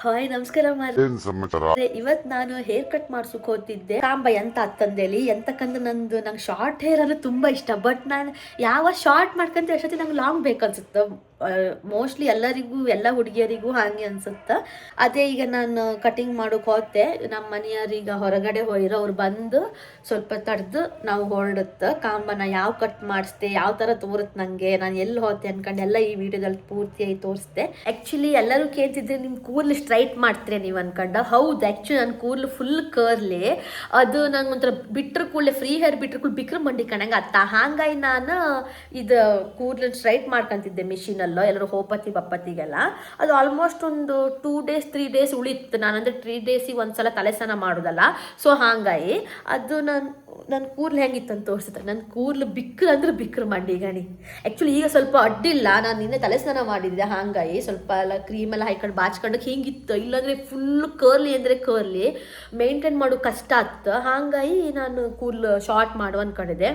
Hi ನಮಸ್ಕಾರ ಏನ್ ಸಮಾಚಾರ. ಇವತ್ ನಾನು ಹೇರ್ ಕಟ್ ಮಾಡ್ಸಕ್ ಹೋಗ್ತಿದ್ದೆ. ಕಾಂಬ ಎಂತ ಅಂತಂದೇಳಿ ಎಂತಕಂದ್ರೆ ನಂಗೆ ಶಾರ್ಟ್ ಹೇರ್ ಅಂದ್ರೆ ತುಂಬಾ ಇಷ್ಟ. ಬಟ್ ನಾನು ಯಾವ ಶಾರ್ಟ್ ಮಾಡ್ಕಂತ ಎಷ್ಟೊತ್ತಿ ನಂಗೆ ಲಾಂಗ್ ಬೇಕನ್ಸುತ್ತೆ. ಮೋಸ್ಟ್ಲಿ ಎಲ್ಲರಿಗೂ ಎಲ್ಲ ಹುಡುಗಿಯರಿಗೂ ಹಾಗೆ ಅನ್ಸುತ್ತೆ. ಅದೇ ಈಗ ನಾನು ಕಟಿಂಗ್ ಮಾಡೋಕೆ ಹೋದೆ, ನಮ್ಮ ಮನೆಯವರೀಗ ಹೊರಗಡೆ ಹೋಗಿರೋ ಅವ್ರು ಬಂದು ಸ್ವಲ್ಪ ತಡೆದು ನಾವು ಹೊರಡುತ್ತೆ. ಕಾಂಬನ ಯಾವ ಕಟ್ ಮಾಡಿಸ್ದೆ, ಯಾವ ಥರ ತೋರುತ್ತೆ ನನಗೆ, ನಾನು ಎಲ್ಲಿ ಹೋದೆ ಅನ್ಕೊಂಡು ಎಲ್ಲ ಈ ವಿಡಿಯೋದಲ್ಲಿ ಪೂರ್ತಿಯಾಗಿ ತೋರಿಸ್ದೆ. ಆ್ಯಕ್ಚುಲಿ ಎಲ್ಲರೂ ಕೇಳ್ತಿದ್ರೆ ನಿಮ್ಮ ಕೂದಲು ಸ್ಟ್ರೈಟ್ ಮಾಡ್ತೀರಿ ನೀವು ಅನ್ಕೊಂಡು. ಹೌದು, ಆ್ಯಕ್ಚುಲಿ ನನ್ನ ಕೂದಲು ಫುಲ್ ಕರ್ಲಿ. ಅದು ನಂಗೆ ಒಂಥರ ಬಿಟ್ಟರು ಕೂಡಲೇ ಫ್ರೀ ಹೇರ್ ಬಿಟ್ಟರು ಕೂಡ ಬಿಕ್ರ ಮಂಡಿ ಕಣಂಗೆ ಅತ್ತ. ಹಾಗಾಗಿ ನಾನು ಇದು ಕೂದಲು ಸ್ಟ್ರೈಟ್ ಮಾಡ್ಕೊತಿದ್ದೆ ಮಿಷಿನಲ್ಲಿ ಎಲ್ಲರೂ ಹೋಪತಿ ಬಪ್ಪತ್ತಿಗೆಲ್ಲ. ಅದು ಆಲ್ಮೋಸ್ಟ್ ಒಂದು 2 days 3 days ಉಳಿತು. ನಾನಂದ್ರೆ 3 days ಒಂದ್ಸಲ ತಲೆ ಸ್ನಾನ ಮಾಡೋದಲ್ಲ. ಸೊ ಹಾಗಾಗಿ ಅದು ನನ್ನ ಕೂದಲು ಹೆಂಗಿತ್ತು ಅಂತ ತೋರಿಸುತ್ತೆ. ನನ್ನ ಕೂದಲು ಬಿಕ್ರ ಅಂದ್ರೆ ಬಿಕ್ರ ಮಂಡಿ ಗಣಿ. ಆ್ಯಕ್ಚುಲಿ ಈಗ ಸ್ವಲ್ಪ ಅಡ್ಡಿಲ್ಲ, ನಾನು ನಿನ್ನೆ ತಲೆ ಸ್ನಾನ ಮಾಡಿದ್ದೆ. ಹಾಗಾಗಿ ಸ್ವಲ್ಪ ಎಲ್ಲ ಕ್ರೀಮೆಲ್ಲ ಹಾಕೊಂಡು ಬಾಚ್ಕೊಂಡು ಹಿಂಗಿತ್ತು. ಇಲ್ಲಾಂದರೆ ಫುಲ್ ಕರ್ಲಿ ಅಂದರೆ ಕರ್ಲಿ ಮೇಂಟೈನ್ ಮಾಡೋದು ಕಷ್ಟ ಆಗ್ತು. ಹಾಗಾಗಿ ನಾನು ಕೂದಲು ಶಾರ್ಟ್ ಮಾಡು ಅಂದ್ಕೊಂಡಿದ್ದೆ.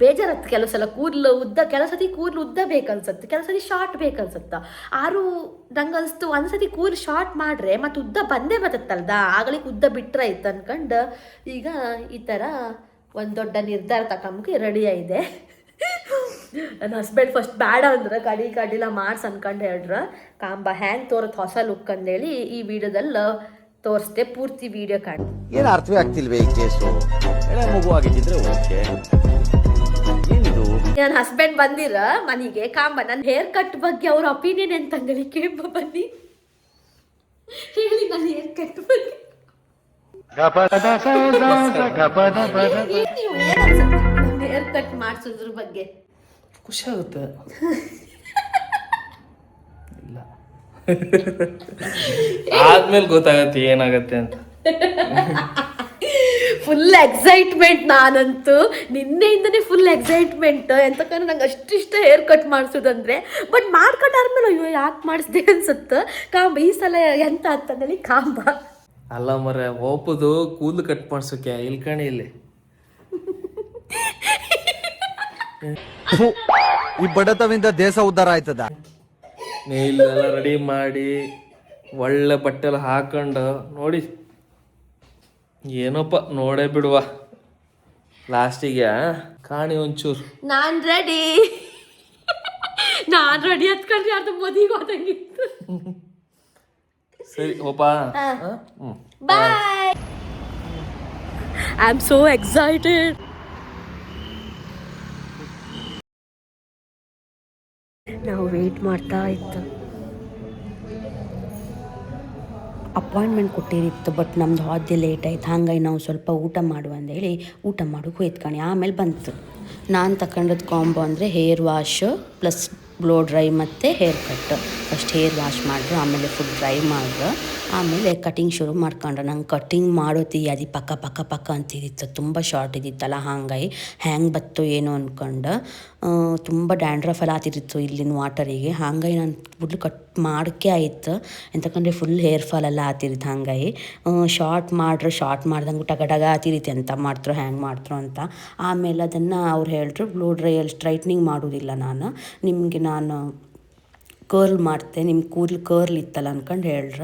ಬೇಜಾರತ್ತು ಕೆಲವು ಸಲ ಕೂದಲು ಉದ್ದ, ಕೆಲವು ಸತಿ ಕೂದಲು ಉದ್ದ ಬೇಕನ್ಸುತ್ತೆ, ಕೆಲವು ಸತಿ ಶಾರ್ಟ್ ಬೇಕನ್ಸುತ್ತೆ. ಆರು ನಂಗೆ ಅನಿಸ್ತು ಒಂದ್ಸತಿ ಕೂದಲು ಶಾರ್ಟ್ ಮಾಡ್ರೆ ಮತ್ತು ಉದ್ದ ಬಂದೇ ಬರ್ತಲ್ದ, ಆಗಲಿಕ್ಕೆ ಉದ್ದ ಬಿಟ್ಟರೆ ಆಯ್ತು ಅನ್ಕೊಂಡು ಈಗ ಈ ಥರ ಒಂದು ದೊಡ್ಡ ನಿರ್ಧಾರ ತಗೊಂಬಕ್ಕೆ ರೆಡಿ ಆಗಿದೆ. ನನ್ನ ಹಸ್ಬೆಂಡ್ ಫಸ್ಟ್ ಬೇಡ ಅಂದ್ರೆ ಕಡಿಲ್ಲ ಮಾಡ್ಸ್ ಅನ್ಕೊಂಡು ಹೇಳ್ರ. ಕಾಂಬ ಹ್ಯಾಂಗ್ ತೋರತ್ ಹೊಸ ಲುಕ್ ಅಂದೇಳಿ ಈ ವಿಡಿಯೋದಲ್ಲಿ ತೋರಿಸ್ದೆ. ಪೂರ್ತಿ ವಿಡಿಯೋ ಕಾಣಿ. ಏನು ಅರ್ಥವೇ ಆಗ್ತಿಲ್ವೇ ಈ ಕೇಸು? ಮಗು ಆಗಿದ್ದಿದ್ರೆ ಓಕೆ. ಏನಿದು? ನನ್ನ ಹಸ್ಬೆಂಡ್ ಬಂದಿರ ಮನೆಗೆ. ಕಾಂಬ ನನ್ನ ಹೇರ್ ಕಟ್ ಬಗ್ಗೆ ಅವ್ರ ಒಪಿನಿಯನ್ ಎಂತಂದೇಳಿ ಕೇಂಬ ಬನ್ನಿ ಹೇಳಿ. ನನ್ನ ಹೇರ್ ಕಟ್ ಬಗ್ಗೆ ಹೇರ್ ಕಟ್ ಮಾಡಿಸೋದ್ರ ಬಗ್ಗೆ ಖುಷಿ ಆಗುತ್ತೆ. ಇಲ್ಲ ಆದ್ಮೇಲೆ ಗೊತ್ತಾಗತ್ತೆ ಏನಾಗತ್ತೆ ಅಂತ. Full excitement. ನಾನಂತೂ ನಿನ್ನೆಯಿಂದನೇ ಫುಲ್ ಎಕ್ಸೈಟ್ಮೆಂಟ್. ಎಂತಕ್ಕಂದ್ರೆ ನಂಗೆ ಅಷ್ಟಿಷ್ಟ ಹೇರ್ ಕಟ್ ಮಾಡಿಸೋದಂದ್ರೆ. ಬಟ್ ಮಾಡ್ಕೊಂಡಾದ್ಮೇಲೆ ಅಯ್ಯೋ ಯಾಕೆ ಮಾಡಿಸ್ದೆ ಅನ್ಸುತ್ತೆ. ಕಾಂಬ ಈ ಸಲ ಎಂತ ಅಂತಂದೇಳಿ ಕಾಂಬ ಅಲ್ಲ ಮರ ಒಪ್ಪದು ಕೂದಲು ಕಟ್ ಮಾಡ್ಸೋಕೆ ಇಲ್ಕಣಿ ಇಲ್ಲಿ. ಈ ಬಡತವಿಂದ ದೇಶ ಉದ್ಧಾರ ಆಯ್ತದ. ಇಲ್ಲೆಲ್ಲ ರೆಡಿ ಮಾಡಿ ಒಳ್ಳೆ ಬಟ್ಟೆ ಎಲ್ಲ ಹಾಕೊಂಡು ನೋಡಿ ಏನಪ್ಪ ನೋಡೇ ಬಿಡುವ ಲಾಸ್ಟಿಗೆ ಕಾಣಿ ಒಂಚೂರು. ನಾನ್ ರೆಡಿ ಹತ್ಕೊಂಡ್ರೆ ಅದು ಮದಿಗೆ ಹೋದಂಗಿತ್ತು. ಸರಿ ಹೋಪ. Bye. I am so excited. ನಾವು ವೇಟ್ ಮಾಡ್ತಾ ಇತ್ತು. ಅಪಾಯಿಂಟ್ಮೆಂಟ್ ಕೊಟ್ಟಿರಿತ್ತು, ಬಟ್ ನಮ್ದು ಹಾದ್ಯ ಲೇಟ್ ಆಯ್ತು. ಹಾಗಾಗಿ ನಾವು ಸ್ವಲ್ಪ ಊಟ ಮಾಡುವ ಅಂದೇಳಿ ಊಟ ಮಾಡೋಕೆ ಹೋಯ್ತ್ಕಣಿ. ಆಮೇಲೆ ಬಂತು ನಾನು ತಗೊಂಡದ್ದು ಕಾಂಬೋ ಅಂದರೆ hair wash plus blow dry ಮತ್ತು hair cut. First hair wash ಮಾಡಿದ್ರು, ಆಮೇಲೆ ಫುಲ್ ಡ್ರೈ ಮಾಡಿದ್ರು, ಆಮೇಲೆ ಕಟಿಂಗ್ ಶುರು ಮಾಡ್ಕೊಂಡ್ರೆ. ನಂಗೆ ಕಟಿಂಗ್ ಮಾಡೋತಿ ಅದು ಪಕ್ಕ ಅಂತಿದ್ದಿತ್ತು. ತುಂಬ ಶಾರ್ಟ್ ಇದ್ದಿತ್ತಲ್ಲ, ಹಾಗಾಗಿ ಹ್ಯಾಂಗ್ ಬತ್ತು ಏನೋ ಅಂದ್ಕೊಂಡು ತುಂಬ ಡ್ಯಾಂಡ್ರಫ್ ಎಲ್ಲ ಆತಿತ್ತು ಇಲ್ಲಿನ ವಾಟರಿಗೆ. ಹಾಗಾಗಿ ನಾನು ಕೂದಲು ಕಟ್ ಮಾಡೋಕ್ಕೆ ಆಯ್ತು. ಎಂತಕ್ಕಂದ್ರೆ ಫುಲ್ ಹೇರ್ ಫಾಲ್ ಎಲ್ಲ ಆತಿರಿತ್ತು. ಹಾಗಾಗಿ ಶಾರ್ಟ್ ಮಾಡ್ದಂಗೆ ಟಗ ಆತಿರಿತ್ತು. ಎಂತ ಮಾಡ್ತರೋ ಹ್ಯಾಂಗ್ ಮಾಡ್ತರೋ ಅಂತ. ಆಮೇಲೆ ಅದನ್ನು ಅವ್ರು ಹೇಳಿದ್ರು ಬ್ಲೋ ಡ್ರೈಯಲ್ಲಿ ಸ್ಟ್ರೈಟ್ನಿಂಗ್ ಮಾಡೋದಿಲ್ಲ ನಾನು ಕರ್ಲ್ ಮಾಡ್ತೆ, ನಿಮ್ಮ ಕೂದಲು ಕರ್ಲ್ ಇತ್ತಲ್ಲ ಅನ್ಕೊಂಡು ಹೇಳ್ರ.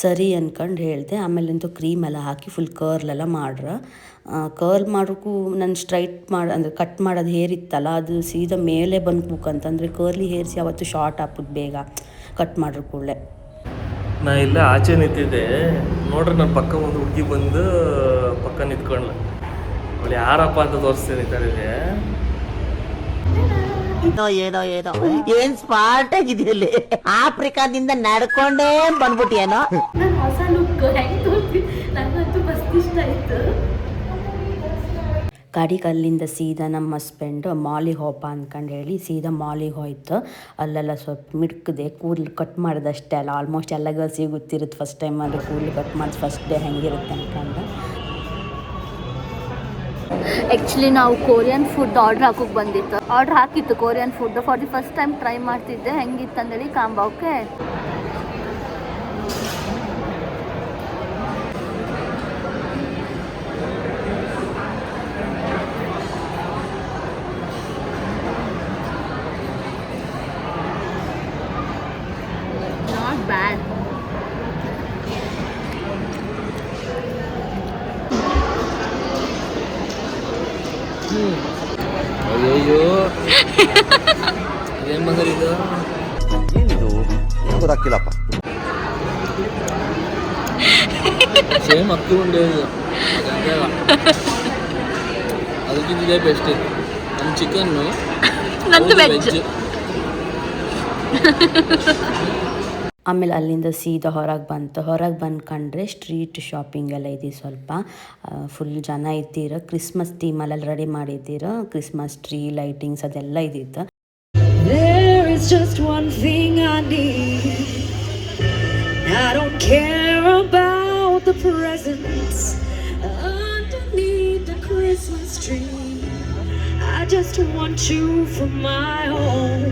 ಸರಿ ಅನ್ಕೊಂಡು ಹೇಳಿದೆ. ಆಮೇಲೆ ಅಂತೂ ಕ್ರೀಮ್ ಎಲ್ಲ ಹಾಕಿ ಫುಲ್ ಕರ್ಲೆಲ್ಲ ಮಾಡ್ರ. ಕರ್ಲ್ ಮಾಡೋಕ್ಕೂ ನಾನು ಸ್ಟ್ರೈಟ್ ಅಂದರೆ ಕಟ್ ಮಾಡೋದು ಹೇರ್ ಇತ್ತಲ್ಲ, ಅದು ಸೀದಾ ಮೇಲೆ ಬಂದ್ಬೇಕಂತಂದರೆ ಕರ್ಲಿ ಹೇರ್ಸ್ ಯಾವತ್ತು ಶಾರ್ಟ್ ಹಾಕೋದು ಬೇಗ ಕಟ್ ಮಾಡ್ರ ಕೂಡಲೇ. ನಾ ಇಲ್ಲ ಆಚೆ ನಿಂತಿದ್ದೆ ನೋಡ್ರಿ, ನನ್ನ ಪಕ್ಕ ಒಂದು ಹುಡುಗಿ ಬಂದು ಪಕ್ಕ ನಿಂತ್ಕೊಂಡ್ಲ. ಅವಳು ಯಾರಪ್ಪ ಅಂತ ತೋರಿಸ್ತೀನಿ ನಿಂತಿದೆ. ಏನೋ ಏನ್ ಸ್ಮಾರ್ಟ್ ಆಗಿದೆಯಲ್ಲಿ. ಆಫ್ರಿಕಾದಿಂದ ನಡ್ಕೊಂಡೇ ಬಂದ್ಬಿಟ್ಟಿಯೇನೋ. ನನ್ನ ಹೊಸ ಲುಕ್ ಹೆಂಗೆ ತೋರಿಸಿ ನನಗಂತೂ ಮಸ್ತ್ ಇಷ್ಟ ಆಯಿತು. ಕಲ್ಲಿಂದ ಸೀದಾ ನಮ್ಮ ಹಸ್ಬೆಂಡ್ ಮಾಲಿಗೆ ಹೋಪ ಅಂದ್ಕೊಂಡು ಹೇಳಿ ಸೀದಾ ಮಾಲಿಗೆ ಹೋಯ್ತು. ಅಲ್ಲೆಲ್ಲ ಸ್ವಲ್ಪ ಮಿಡ್ಕದೆ ಕೂದಲು ಕಟ್ ಮಾಡೋದಷ್ಟೇ ಅಲ್ಲ, ಆಲ್ಮೋಸ್ಟ್ ಎಲ್ಲ ಗರ್ಲ್ಸಿಗೆ ಗೊತ್ತಿರುತ್ತೆ ಫಸ್ಟ್ ಟೈಮ್ ಅಂದರೆ ಕೂದಲು ಕಟ್ ಮಾಡಿಸಿ ಫಸ್ಟ್ ಡೇ ಹೆಂಗಿರುತ್ತೆ ಅಂದ್ಕೊಂಡು. ಆ್ಯಕ್ಚುಲಿ ನಾವು ಕೊರಿಯನ್ ಫುಡ್ ಆರ್ಡ್ರ್ ಹಾಕಿತ್ತು Korean food. For the first time try ಮಾಡ್ತಿದ್ದೆ ಹೆಂಗಿತ್ತು ಅಂದೇಳಿ ಕಾಂಬ. Okay not bad. ಸೇಮ್ ಅಕ್ಕಿ ಉಂಡೆ ಇದು ಅದಕ್ಕಿಂತ ಇದೇ ಬೆಸ್ಟ್ ಇದು ನಮ್ಮ ಚಿಕನ್ನು ನಂದು ವೆಜ್. ಆಮೇಲೆ ಅಲ್ಲಿಂದ ಸೀದಾ ಹೊರಗೆ ಬಂದ್ಕೊಂಡ್ರೆ ಸ್ಟ್ರೀಟ್ ಶಾಪಿಂಗ್ ಎಲ್ಲ ಇದೆ. ಸ್ವಲ್ಪ ಫುಲ್ ಜನ ಇದ್ದೀರ. ಕ್ರಿಸ್ಮಸ್ ಥೀಮಲ್ಲಿ ರೆಡಿ ಮಾಡಿದ್ದೀರ. ಕ್ರಿಸ್ಮಸ್ ಟ್ರೀ ಲೈಟಿಂಗ್ಸ್ ಅದೆಲ್ಲ ಇದ್ದಿತ್ತು. There is just one thing I need. I don't care about the presents underneath the Christmas tree. I just want you for my own.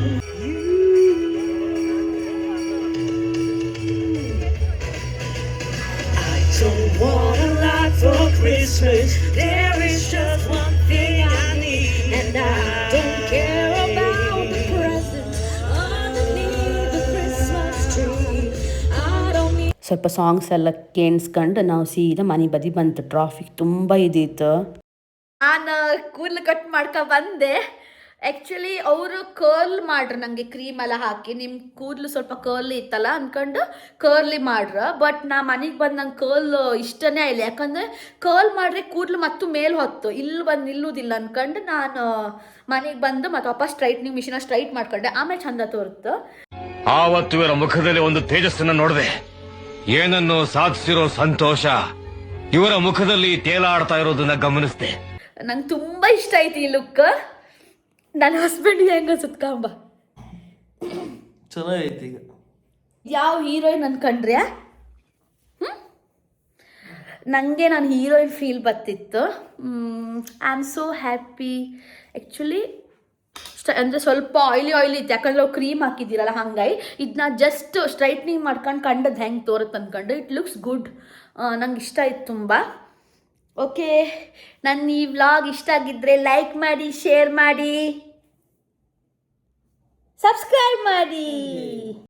I don't want a lot for Christmas. There is just one thing I need, and I don't care about the presents underneath the Christmas tree. I don't need. ಸ್ವಲ್ಪ songs ಎಲ್ಲ ಕೇಳಿಸ್ಕೊಂಡು ನಾವು ಸೀದಾ ಮನೆ ಬದಿ ಬಂತು. Traffic ತುಂಬ ಇದ್ದಿತ್ತು. ನಾನು ಕೂದಲು ಕಟ್ ಮಾಡ್ಕೊ ಬಂದೆ. ಆ್ಯಕ್ಚುಲಿ ಅವರು ಕರ್ಲ್ ಮಾಡ್ರು ನನಗೆ ಕ್ರೀಮ್ ಎಲ್ಲ ಹಾಕಿ. ನಿಮ್ಮ ಕೂದಲು ಸ್ವಲ್ಪ ಕರ್ಲಿ ಇತ್ತಲ್ಲ ಅಂದ್ಕೊಂಡು ಕರ್ಲಿ ಮಾಡ್ರ. ಬಟ್ ನಾ ಮನೆಗೆ ಬಂದು ನಂಗೆ ಕರ್ಲ್ ಇಷ್ಟನೇ ಇಲ್ಲ. ಯಾಕಂದರೆ ಕರ್ಲ್ ಮಾಡಿದ್ರೆ ಕೂದಲು ಮತ್ತು ಮೇಲೆ ಹೊತ್ತು ಇಲ್ಲಿ ಬಂದು ನಿಲ್ಲುವುದಿಲ್ಲ ಅಂದ್ಕೊಂಡು ನಾನು ಮನೆಗೆ ಬಂದು ಮತ್ತು ವಾಪಸ್ ಸ್ಟ್ರೈಟ್ನಿಂಗ್ ಮಿಷಿನ ಸ್ಟ್ರೈಟ್ ಮಾಡ್ಕೊಂಡೆ. ಆಮೇಲೆ ಚಂದ ತೋರುತ್ತು. ಆವತ್ತು ಇವರ ಮುಖದಲ್ಲಿ ಒಂದು ತೇಜಸ್ಸನ್ನು ನೋಡಿದೆ. ಏನನ್ನು ಸಾಧಿಸಿರೋ ಸಂತೋಷ ಇವರ ಮುಖದಲ್ಲಿ ತೇಲಾಡ್ತಾ ಇರೋದನ್ನ ಗಮನಿಸಿದೆ. ನಂಗೆ ತುಂಬ ಇಷ್ಟ ಆಯ್ತು ಈ ಲುಕ್. ನನ್ನ ಹಸ್ಬೆಂಡ್ಗೆ ಹೆಂಗ ಸುತ್ಕೊಂಬ ಚೆನ್ನಾಗೈತಿ. ಈಗ ಯಾವ ಹೀರೋಯಿನ್ ಅನ್ಕೊಂಡ್ರೆ ನನಗೆ ನಾನು ಹೀರೋಯಿನ್ ಫೀಲ್ ಬರ್ತಿತ್ತು. I am so happy. Actually ಅಂದರೆ ಸ್ವಲ್ಪ ಆಯ್ಲಿ ಇತ್ತು. ಯಾಕಂದ್ರೆ ನಾವು ಕ್ರೀಮ್ ಹಾಕಿದ್ದೀರಲ್ಲ ಹಂಗಾಗಿ ಇದನ್ನ ಜಸ್ಟ್ ಸ್ಟ್ರೈಟ್ನಿಂಗ್ ಮಾಡ್ಕೊಂಡು ಕಂಡದ್ದು ಹೆಂಗೆ ತೋರುತ್ತೆ ಅಂದ್ಕೊಂಡು ಇಟ್ ಲುಕ್ಸ್ ಗುಡ್. ನಂಗೆ ಇಷ್ಟ ಆಯ್ತು ತುಂಬ. ಓಕೆ, ನನ್ನ ಈ ವ್ಲಾಗ್ ಇಷ್ಟ ಆಗಿದ್ದರೆ ಲೈಕ್ ಮಾಡಿ, ಶೇರ್ ಮಾಡಿ, ಸಬ್ಸ್ಕ್ರೈಬ್ ಮಾಡಿ.